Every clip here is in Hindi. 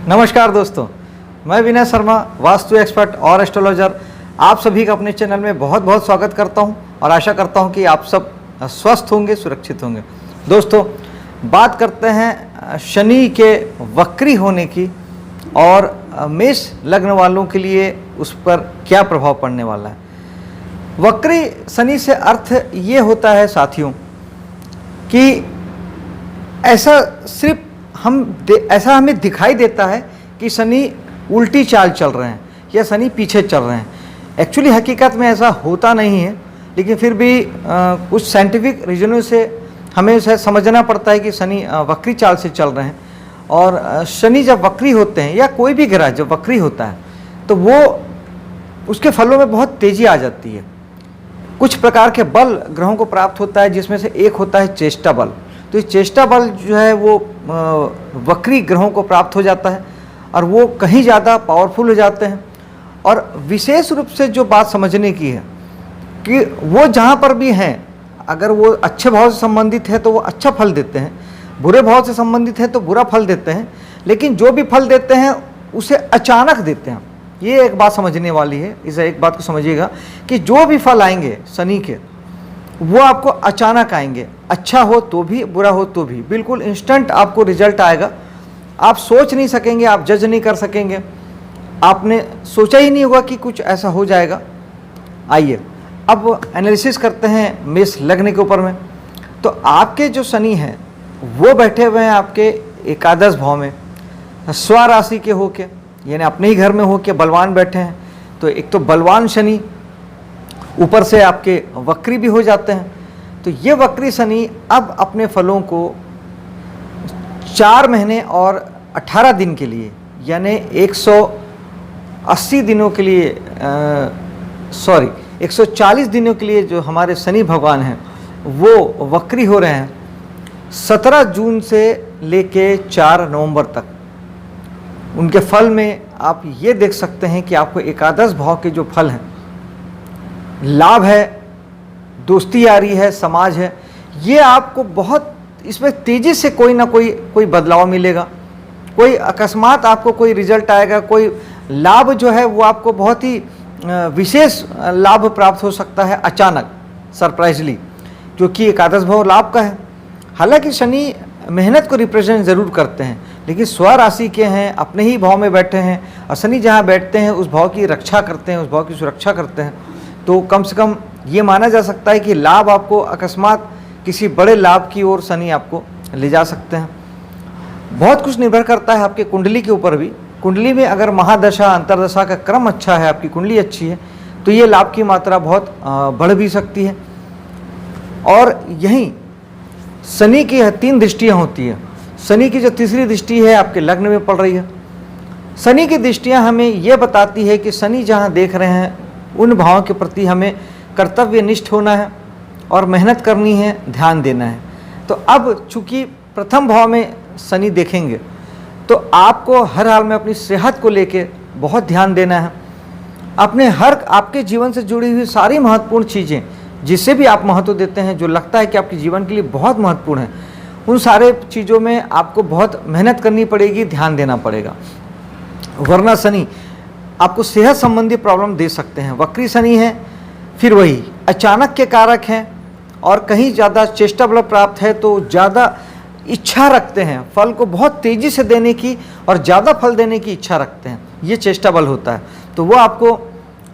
नमस्कार दोस्तों, मैं विनय शर्मा, वास्तु एक्सपर्ट और एस्ट्रोलॉजर, आप सभी का अपने चैनल में बहुत बहुत स्वागत करता हूं और आशा करता हूं कि आप सब स्वस्थ होंगे, सुरक्षित होंगे। दोस्तों, बात करते हैं शनि के वक्री होने की और मेष लग्न वालों के लिए उस पर क्या प्रभाव पड़ने वाला है। वक्री शनि से अर्थ ये होता है साथियों कि ऐसा सिर्फ ऐसा हमें दिखाई देता है कि शनि उल्टी चाल चल रहे हैं या शनि पीछे चल रहे हैं। एक्चुअली हकीकत में ऐसा होता नहीं है, लेकिन फिर भी कुछ साइंटिफिक रीजनों से हमें उसे समझना पड़ता है कि शनि वक्री चाल से चल रहे हैं। और शनि जब वक्री होते हैं या कोई भी ग्रह जब वक्री होता है तो वो उसके फलों में बहुत तेज़ी आ जाती है। कुछ प्रकार के बल ग्रहों को प्राप्त होता है, जिसमें से एक होता है चेष्टा बल। तो ये चेष्टा बल जो है वो वक्री ग्रहों को प्राप्त हो जाता है और वो कहीं ज़्यादा पावरफुल हो जाते हैं। और विशेष रूप से जो बात समझने की है कि वो जहाँ पर भी हैं, अगर वो अच्छे भाव से संबंधित है तो वो अच्छा फल देते हैं, बुरे भाव से संबंधित है तो बुरा फल देते हैं, लेकिन जो भी फल देते हैं उसे अचानक देते हैं। ये एक बात समझने वाली है। इस एक बात को समझिएगा कि जो भी फल आएंगे शनि के, वो आपको अचानक आएंगे। अच्छा हो तो भी, बुरा हो तो भी, बिल्कुल इंस्टेंट आपको रिजल्ट आएगा। आप सोच नहीं सकेंगे, आप जज नहीं कर सकेंगे, आपने सोचा ही नहीं होगा कि कुछ ऐसा हो जाएगा। आइए अब एनालिसिस करते हैं मेष लग्न के ऊपर में। तो आपके जो शनि हैं वो बैठे हुए हैं आपके एकादश भाव में, स्वराशि के होके, यानी अपने ही घर में होके बलवान बैठे हैं। तो एक तो बलवान शनि ऊपर से आपके वक्री भी हो जाते हैं। तो ये वक्री शनि अब अपने फलों को 4 महीने और 18 दिन के लिए, यानी 180 दिनों के लिए 140 दिनों के लिए जो हमारे शनि भगवान हैं वो वक्री हो रहे हैं 17 जून से लेके 4 नवंबर तक। उनके फल में आप ये देख सकते हैं कि आपको एकादश भाव के जो फल हैं, लाभ है, दोस्ती यारी है, समाज है, ये आपको बहुत इसमें तेज़ी से कोई ना कोई बदलाव मिलेगा। कोई अकस्मात आपको कोई रिजल्ट आएगा, कोई लाभ जो है वो आपको बहुत ही विशेष लाभ प्राप्त हो सकता है अचानक, सरप्राइजली, क्योंकि एकादश भाव लाभ का है। हालांकि शनि मेहनत को रिप्रेजेंट ज़रूर करते हैं, लेकिन स्वराशि के हैं, अपने ही भाव में बैठे हैं, और शनि जहाँ बैठते हैं उस भाव की रक्षा करते हैं, उस भाव की सुरक्षा करते हैं। तो कम से कम ये माना जा सकता है कि लाभ आपको अकस्मात किसी बड़े लाभ की ओर शनि आपको ले जा सकते हैं। बहुत कुछ निर्भर करता है आपके कुंडली के ऊपर भी। कुंडली में अगर महादशा अंतरदशा का क्रम अच्छा है, आपकी कुंडली अच्छी है, तो ये लाभ की मात्रा बहुत बढ़ भी सकती है। और यहीं शनि की 3 दृष्टियाँ होती है। शनि की जो तीसरी दृष्टि है आपके लग्न में पड़ रही है। शनि की दृष्टियाँ हमें ये बताती है कि शनि जहाँ देख रहे हैं उन भावों के प्रति हमें कर्तव्यनिष्ठ होना है और मेहनत करनी है, ध्यान देना है। तो अब चूंकि प्रथम भाव में शनि देखेंगे तो आपको हर हाल में अपनी सेहत को लेके बहुत ध्यान देना है। अपने आपके जीवन से जुड़ी हुई सारी महत्वपूर्ण चीज़ें जिसे भी आप महत्व देते हैं, जो लगता है कि आपके जीवन के लिए बहुत महत्वपूर्ण है, उन सारे चीज़ों में आपको बहुत मेहनत करनी पड़ेगी, ध्यान देना पड़ेगा। वरना शनि आपको सेहत संबंधी प्रॉब्लम दे सकते हैं। वक्री शनि है, फिर वही अचानक के कारक हैं, और कहीं ज़्यादा चेष्टा बल प्राप्त है तो ज़्यादा इच्छा रखते हैं, फल को बहुत तेज़ी से देने की और ज़्यादा फल देने की इच्छा रखते हैं। ये चेष्टा बल होता है, तो वो आपको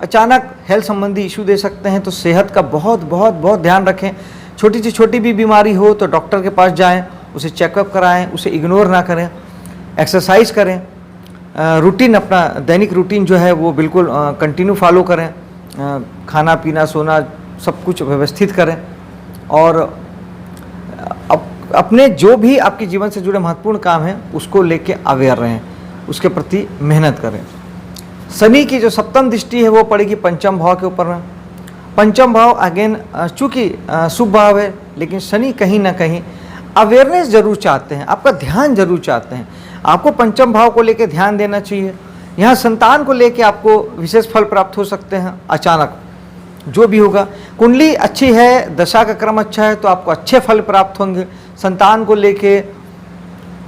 अचानक हेल्थ संबंधी इशू दे सकते हैं। तो सेहत का बहुत बहुत बहुत ध्यान रखें। छोटी से छोटी भी बीमारी हो तो डॉक्टर के पास जाएं, उसे चेकअप कराएं, उसे इग्नोर ना करें, एक्सरसाइज करें, रूटीन अपना दैनिक रूटीन जो है वो बिल्कुल कंटिन्यू फॉलो करें, खाना पीना सोना सब कुछ व्यवस्थित करें, और अपने जो भी आपके जीवन से जुड़े महत्वपूर्ण काम हैं उसको लेके अवेयर रहें, उसके प्रति मेहनत करें। शनि की जो 7वीं दृष्टि है वो पड़ेगी पंचम भाव के ऊपर में। पंचम भाव अगेन चूँकि शुभ भाव है, लेकिन शनि कहीं ना कहीं अवेयरनेस जरूर चाहते हैं, आपका ध्यान जरूर चाहते हैं। आपको पंचम भाव को लेकर ध्यान देना चाहिए। यहाँ संतान को लेकर आपको विशेष फल प्राप्त हो सकते हैं अचानक, जो भी होगा। कुंडली अच्छी है, दशा का क्रम अच्छा है, तो आपको अच्छे फल प्राप्त होंगे। संतान को लेके,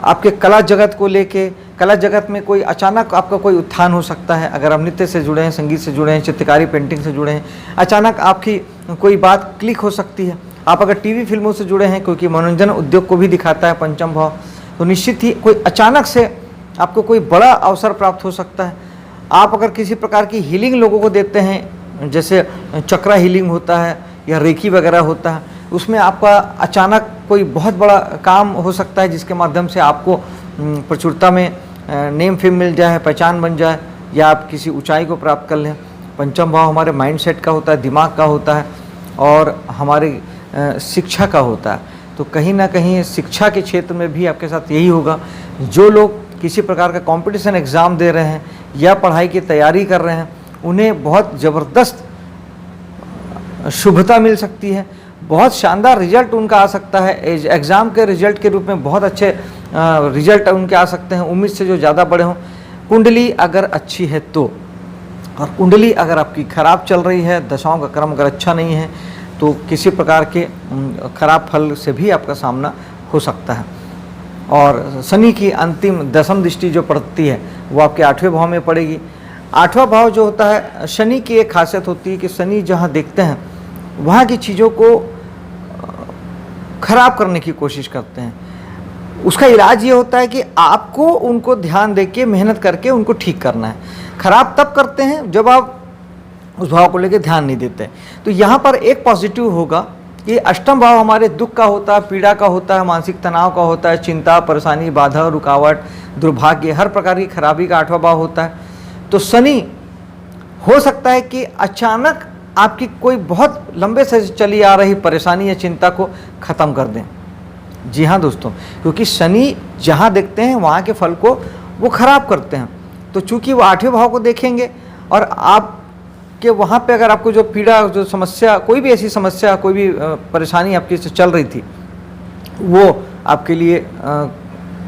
आपके कला जगत को लेके, कला जगत में कोई अचानक आपका कोई उत्थान हो सकता है। अगर आप नृत्य से जुड़े हैं, संगीत से जुड़े हैं, चित्रकारी पेंटिंग से जुड़े हैं, अचानक आपकी कोई बात क्लिक हो सकती है। आप अगर टीवी फिल्मों से जुड़े हैं, क्योंकि मनोरंजन उद्योग को भी दिखाता है पंचम भाव, तो निश्चित ही कोई अचानक से आपको कोई बड़ा अवसर प्राप्त हो सकता है। आप अगर किसी प्रकार की हीलिंग लोगों को देते हैं, जैसे चक्रा हीलिंग होता है या रेकी वगैरह होता है, उसमें आपका अचानक कोई बहुत बड़ा काम हो सकता है, जिसके माध्यम से आपको प्रचुरता में नेम फेम मिल जाए, पहचान बन जाए, या आप किसी ऊंचाई को प्राप्त कर लें। पंचम भाव हमारे माइंड सेट का होता है, दिमाग का होता है और हमारे शिक्षा का होता है। तो कहीं ना कहीं शिक्षा के क्षेत्र में भी आपके साथ यही होगा। जो लोग किसी प्रकार का कंपटीशन एग्ज़ाम दे रहे हैं या पढ़ाई की तैयारी कर रहे हैं, उन्हें बहुत ज़बरदस्त शुभता मिल सकती है, बहुत शानदार रिजल्ट उनका आ सकता है। एग्ज़ाम के रिजल्ट के रूप में बहुत अच्छे रिजल्ट उनके आ सकते हैं, उम्मीद से जो ज़्यादा बड़े हों। कुंडली अगर अच्छी है तो, और कुंडली अगर आपकी खराब चल रही है, दशाओं का क्रम अगर अच्छा नहीं है, तो किसी प्रकार के खराब फल से भी आपका सामना हो सकता है। और शनि की अंतिम दशम दृष्टि जो पड़ती है वो आपके 8वें भाव में पड़ेगी। 8वां भाव जो होता है, शनि की एक खासियत होती है कि शनि जहाँ देखते हैं वहाँ की चीज़ों को खराब करने की कोशिश करते हैं। उसका इलाज ये होता है कि आपको उनको ध्यान देके मेहनत करके उनको ठीक करना है। खराब तब करते हैं जब आप उस भाव को लेके ध्यान नहीं देते। तो यहाँ पर एक पॉजिटिव होगा कि अष्टम भाव हमारे दुख का होता है, पीड़ा का होता है, मानसिक तनाव का होता है, चिंता, परेशानी, बाधा, रुकावट, दुर्भाग्य, हर प्रकार की खराबी का 8वां भाव होता है। तो शनि हो सकता है कि अचानक आपकी कोई बहुत लंबे से चली आ रही परेशानी या चिंता को ख़त्म कर दें। जी हाँ दोस्तों, क्योंकि शनि जहाँ देखते हैं वहाँ के फल को वो खराब करते हैं। तो चूँकि वो 8वें भाव को देखेंगे और आप कि वहाँ पे अगर आपको जो पीड़ा, जो समस्या, कोई भी ऐसी समस्या, कोई भी परेशानी आपकी से चल रही थी, वो आपके लिए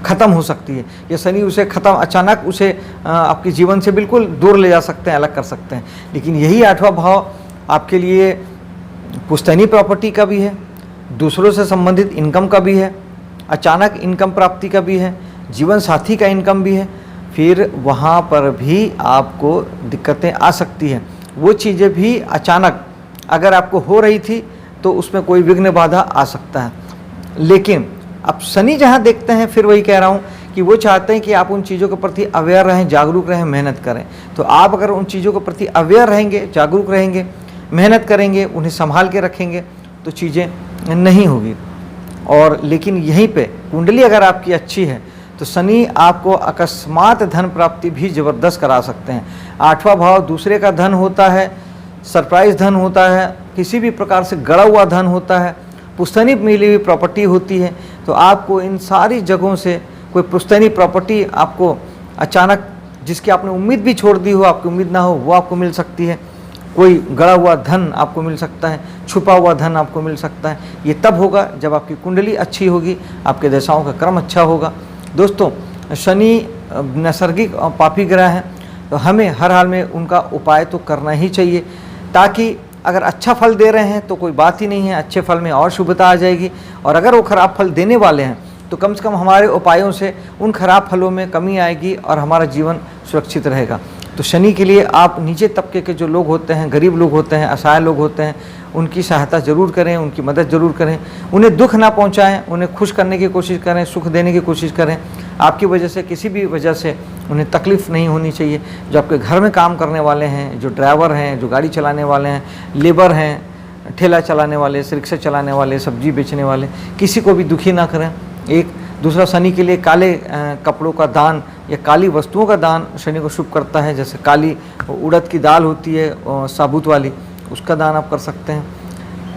ख़त्म हो सकती है, या शनि उसे ख़त्म अचानक उसे आपके जीवन से बिल्कुल दूर ले जा सकते हैं, अलग कर सकते हैं। लेकिन यही 8वां भाव आपके लिए पुश्तैनी प्रॉपर्टी का भी है, दूसरों से संबंधित इनकम का भी है, अचानक इनकम प्राप्ति का भी है, जीवन साथी का इनकम भी है। फिर वहाँ पर भी आपको दिक्कतें आ सकती हैं। वो चीज़ें भी अचानक अगर आपको हो रही थी तो उसमें कोई विघ्न बाधा आ सकता है। लेकिन अब शनि जहाँ देखते हैं, फिर वही कह रहा हूँ कि वो चाहते हैं कि आप उन चीज़ों के प्रति अवेयर रहें, जागरूक रहें, मेहनत करें। तो आप अगर उन चीज़ों के प्रति अवेयर रहेंगे, जागरूक रहेंगे, मेहनत करेंगे, उन्हें संभाल के रखेंगे, तो चीज़ें नहीं होगी। और लेकिन यहीं पे कुंडली अगर आपकी अच्छी है तो शनि आपको अकस्मात धन प्राप्ति भी ज़बरदस्त करा सकते हैं। 8वां भाव दूसरे का धन होता है, सरप्राइज धन होता है, किसी भी प्रकार से गड़ा हुआ धन होता है, पुश्तैनी मिली हुई प्रॉपर्टी होती है। तो आपको इन सारी जगहों से कोई पुश्तैनी प्रॉपर्टी आपको अचानक, जिसकी आपने उम्मीद भी छोड़ दी हो, आपकी उम्मीद ना हो, वो आपको मिल सकती है। कोई गड़ा हुआ धन आपको मिल सकता है, छुपा हुआ धन आपको मिल सकता है। ये तब होगा जब आपकी कुंडली अच्छी होगी, आपके दशाओं का क्रम अच्छा होगा। दोस्तों, शनि नैसर्गिक और पापी ग्रह हैं, तो हमें हर हाल में उनका उपाय तो करना ही चाहिए, ताकि अगर अच्छा फल दे रहे हैं तो कोई बात ही नहीं है, अच्छे फल में और शुभता आ जाएगी। और अगर वो खराब फल देने वाले हैं तो कम से कम हमारे उपायों से उन खराब फलों में कमी आएगी और हमारा जीवन सुरक्षित रहेगा। तो शनि के लिए आप नीचे तबके के जो लोग होते हैं, गरीब लोग होते हैं, असहाय लोग होते हैं, उनकी सहायता ज़रूर करें, उनकी मदद ज़रूर करें, उन्हें दुख ना पहुंचाएं, उन्हें खुश करने की कोशिश करें, सुख देने की कोशिश करें। आपकी वजह से, किसी भी वजह से उन्हें तकलीफ़ नहीं होनी चाहिए। जो आपके घर में काम करने वाले हैं, जो ड्राइवर हैं, जो गाड़ी चलाने वाले हैं, लेबर हैं, ठेला चलाने वाले, रिक्शा चलाने वाले, सब्जी बेचने वाले, किसी को भी दुखी ना करें। एक दूसरा, शनि के लिए काले कपड़ों का दान या काली वस्तुओं का दान शनि को शुभ करता है। जैसे काली उड़द की दाल होती है साबुत वाली, उसका दान आप कर सकते हैं।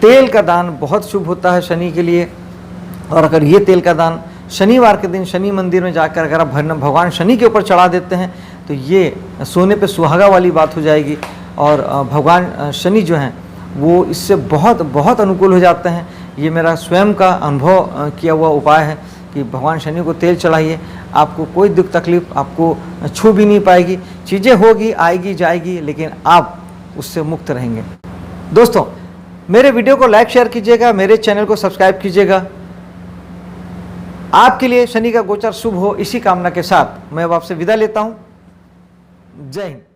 तेल का दान बहुत शुभ होता है शनि के लिए। और अगर ये तेल का दान शनिवार के दिन शनि मंदिर में जाकर अगर आप भगवान शनि के ऊपर चढ़ा देते हैं तो ये सोने पे सुहागा वाली बात हो जाएगी। और भगवान शनि जो हैं वो इससे बहुत बहुत अनुकूल हो जाते हैं। ये मेरा स्वयं का अनुभव किया हुआ उपाय है कि भगवान शनि को तेल चढ़ाइए, आपको कोई दुख तकलीफ आपको छू भी नहीं पाएगी। चीज़ें होगी, आएगी जाएगी, लेकिन आप उससे मुक्त रहेंगे। दोस्तों, मेरे वीडियो को लाइक शेयर कीजिएगा, मेरे चैनल को सब्सक्राइब कीजिएगा। आपके लिए शनि का गोचर शुभ हो, इसी कामना के साथ मैं अब आपसे विदा लेता हूं। जय हिंद।